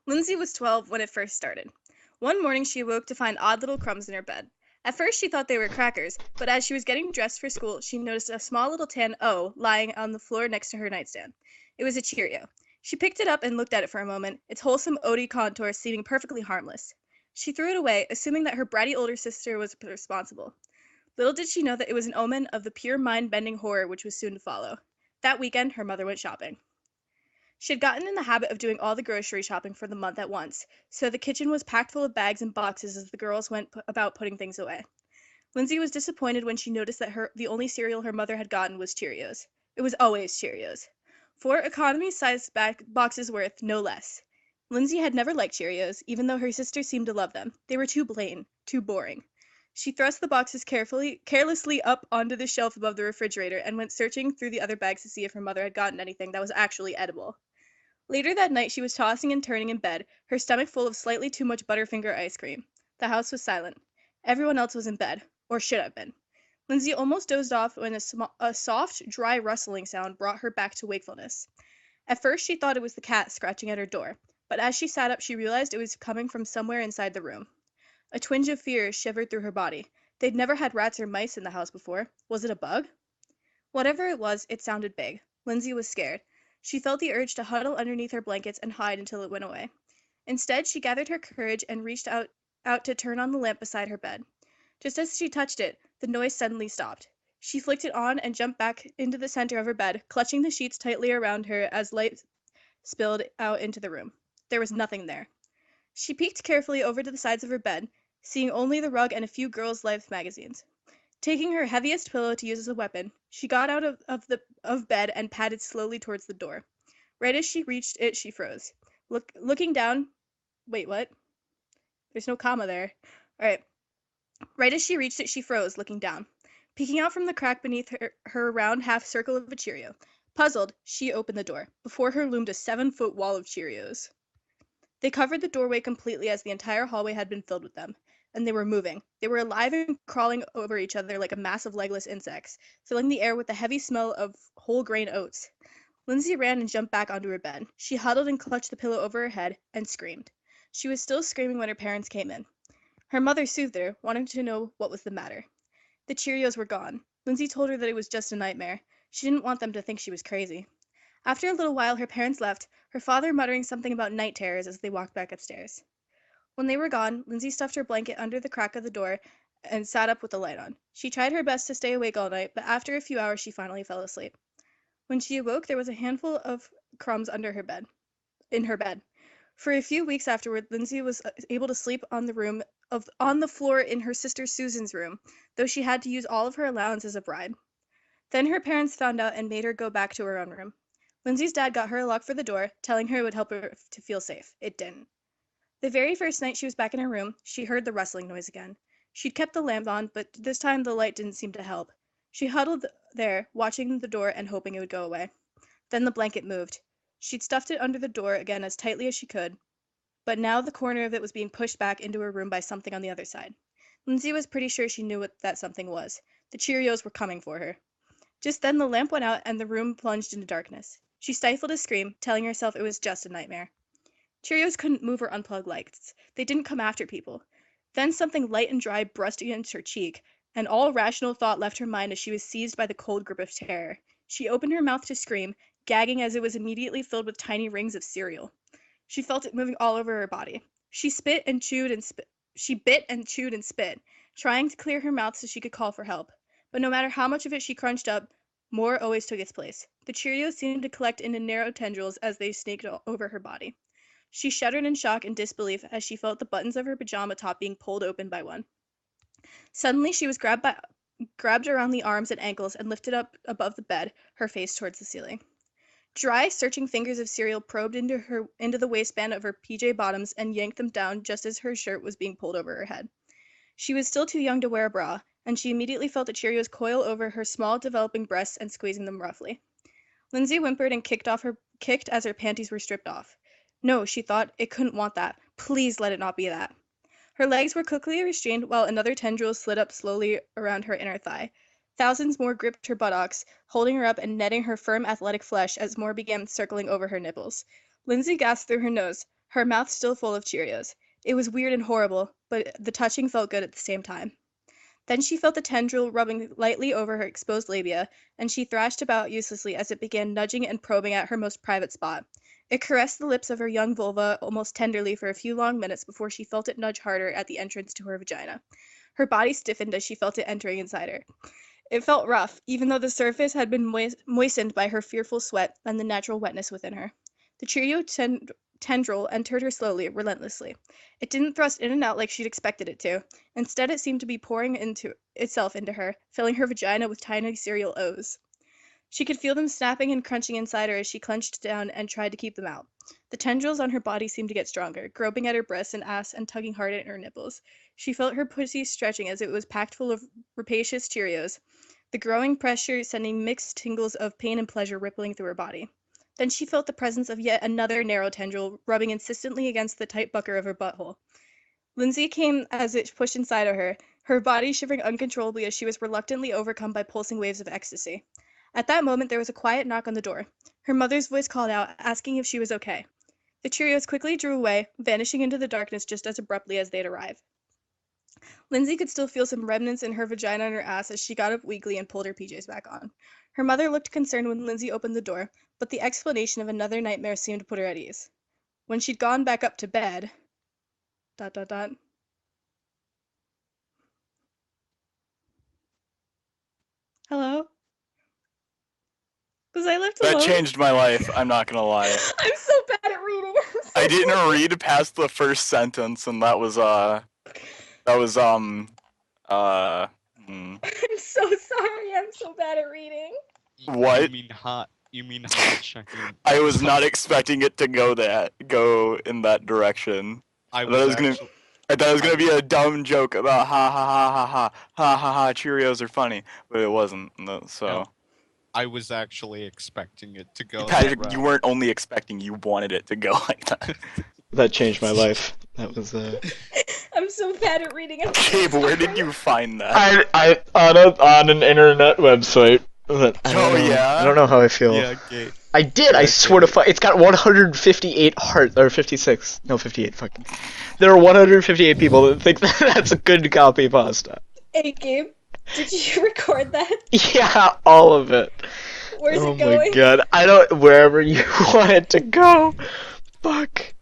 Lindsay was 12 when it first started. One morning she awoke to find odd little crumbs in her bed. At first she thought they were crackers, but as she was getting dressed for school, she noticed a small little tan O lying on the floor next to her nightstand. It was a Cheerio. She picked it up and looked at it for a moment, its wholesome OD contour seeming perfectly harmless. She threw it away, assuming that her bratty older sister was responsible. Little did she know that it was an omen of the pure mind-bending horror which was soon to follow. That weekend, her mother went shopping. She had gotten in the habit of doing all the grocery shopping for the month at once, so the kitchen was packed full of bags and boxes as the girls went about putting things away. Lindsay was disappointed when she noticed that the only cereal her mother had gotten was Cheerios. It was always Cheerios. 4 economy-sized boxes worth, no less. Lindsay had never liked Cheerios, even though her sister seemed to love them. They were too plain, too boring. She thrust the boxes carelessly up onto the shelf above the refrigerator and went searching through the other bags to see if her mother had gotten anything that was actually edible. Later that night she was tossing and turning in bed, her stomach full of slightly too much Butterfinger ice cream. The house was silent. Everyone else was in bed, or should have been. Lindsay almost dozed off when a soft, dry rustling sound brought her back to wakefulness. At first she thought it was the cat scratching at her door, but as she sat up she realized it was coming from somewhere inside the room. A twinge of fear shivered through her body. They'd never had rats or mice in the house before. Was it a bug? Whatever it was, it sounded big. Lindsay was scared. She felt the urge to huddle underneath her blankets and hide until it went away. Instead, she gathered her courage and reached out to turn on the lamp beside her bed. Just as she touched it, the noise suddenly stopped. She flicked it on and jumped back into the center of her bed, clutching the sheets tightly around her as light spilled out into the room. There was nothing there. She peeked carefully over to the sides of her bed, seeing only the rug and a few girls' life magazines. Taking her heaviest pillow to use as a weapon, she got out of bed and padded slowly towards the door. Right as she reached it, she froze. Looking down. Wait, what? There's no comma there. All right. Right as she reached it, she froze, looking down. Peeking out from the crack beneath her round half circle of a Cheerio. Puzzled, she opened the door. Before her loomed a 7-foot wall of Cheerios. They covered the doorway completely as the entire hallway had been filled with them. And they were moving. They were alive and crawling over each other like a mass of legless insects, filling the air with the heavy smell of whole grain oats. Lindsay ran and jumped back onto her bed. She huddled and clutched the pillow over her head and screamed. She was still screaming when her parents came in. Her mother soothed her, wanting to know what was the matter. The Cheerios were gone. Lindsay told her that it was just a nightmare. She didn't want them to think she was crazy. After a little while her parents left, her father muttering something about night terrors as they walked back upstairs. When they were gone, Lindsay stuffed her blanket under the crack of the door and sat up with the light on. She tried her best to stay awake all night, but after a few hours she finally fell asleep. When she awoke, there was a handful of crumbs in her bed. For a few weeks afterward, Lindsay was able to sleep on the floor in her sister Susan's room, though she had to use all of her allowance as a bribe. Then her parents found out and made her go back to her own room. Lindsay's dad got her a lock for the door, telling her it would help her to feel safe. It didn't. The very first night she was back in her room, she heard the rustling noise again. She'd kept the lamp on, but this time the light didn't seem to help. She huddled there, watching the door and hoping it would go away. Then the blanket moved. She'd stuffed it under the door again as tightly as she could, but now the corner of it was being pushed back into her room by something on the other side. Lindsay was pretty sure she knew what that something was. The Cheerios were coming for her. Just then the lamp went out and the room plunged into darkness. She stifled a scream, telling herself it was just a nightmare. Cheerios couldn't move or unplug lights. They didn't come after people. Then something light and dry brushed against her cheek, and all rational thought left her mind as she was seized by the cold grip of terror. She opened her mouth to scream, gagging as it was immediately filled with tiny rings of cereal. She felt it moving all over her body. She bit and chewed and spit, trying to clear her mouth so she could call for help. But no matter how much of it she crunched up, more always took its place. The Cheerios seemed to collect into narrow tendrils as they snaked over her body. She shuddered in shock and disbelief as she felt the buttons of her pajama top being pulled open by one. Suddenly she was grabbed around the arms and ankles and lifted up above the bed, her face towards the ceiling. Dry, searching fingers of cereal probed into the waistband of her PJ bottoms and yanked them down just as her shirt was being pulled over her head. She was still too young to wear a bra, and she immediately felt the Cheerios coil over her small, developing breasts and squeezing them roughly. Lindsay whimpered and kicked as her panties were stripped off. No, she thought, it couldn't want that. Please let it not be that. Her legs were quickly restrained while another tendril slid up slowly around her inner thigh. Thousands more gripped her buttocks, holding her up and netting her firm athletic flesh as more began circling over her nipples. Lindsay gasped through her nose. her mouth still full of Cheerios. It was weird and horrible, but the touching felt good at the same time. Then she felt the tendril rubbing lightly over her exposed labia, and she thrashed about uselessly as it began nudging and probing at her most private spot. It caressed the lips of her young vulva almost tenderly for a few long minutes before she felt it nudge harder at the entrance to her vagina. Her body stiffened as she felt it entering inside her. It felt rough, even though the surface had been moistened by her fearful sweat and the natural wetness within her. The Cheerio tendril entered her slowly, relentlessly. It didn't thrust in and out like she'd expected it to. Instead, it seemed to be pouring itself into her, filling her vagina with tiny cereal O's. She could feel them snapping and crunching inside her as she clenched down and tried to keep them out. The tendrils on her body seemed to get stronger, groping at her breasts and ass and tugging hard at her nipples. She felt her pussy stretching as it was packed full of rapacious Cheerios, the growing pressure sending mixed tingles of pain and pleasure rippling through her body. Then she felt the presence of yet another narrow tendril rubbing insistently against the tight bucker of her butthole. Lindsay came as it pushed inside of her body shivering uncontrollably as she was reluctantly overcome by pulsing waves of ecstasy. At that moment, there was a quiet knock on the door. Her mother's voice called out, asking if she was okay. The Cheerios quickly drew away, vanishing into the darkness just as abruptly as they'd arrived. Lindsay could still feel some remnants in her vagina and her ass as she got up weakly and pulled her PJs back on. Her mother looked concerned when Lindsay opened the door, but the explanation of another nightmare seemed to put her at ease. When she'd gone back up to bed... ... Hello? Was I left alone? That changed my life, I'm not gonna lie. I'm so bad at reading. I didn't read past the first sentence, and that was I'm so sorry, I'm so bad at reading. What? You mean hot checking? I was not expecting it to go in that direction. I thought it was gonna be a dumb joke about ha ha ha ha ha ha ha ha Cheerios are funny, but it wasn't. So No, I was actually expecting it to go. Patrick, you weren't only expecting; you wanted it to go like that. That changed my life. That was I'm so bad at reading. Gabe, where did you find that? I on an internet website. I don't know how I feel. Yeah, Gabe. I did. I swear to fuck. It's got 158 hearts or 56. No, 58. Fucking. There are 158 people that think that that's a good copy pasta. Hey, Gabe, did you record that? Yeah, all of it. Where's it going? Oh my god. I don't. Wherever you want it to go. Fuck.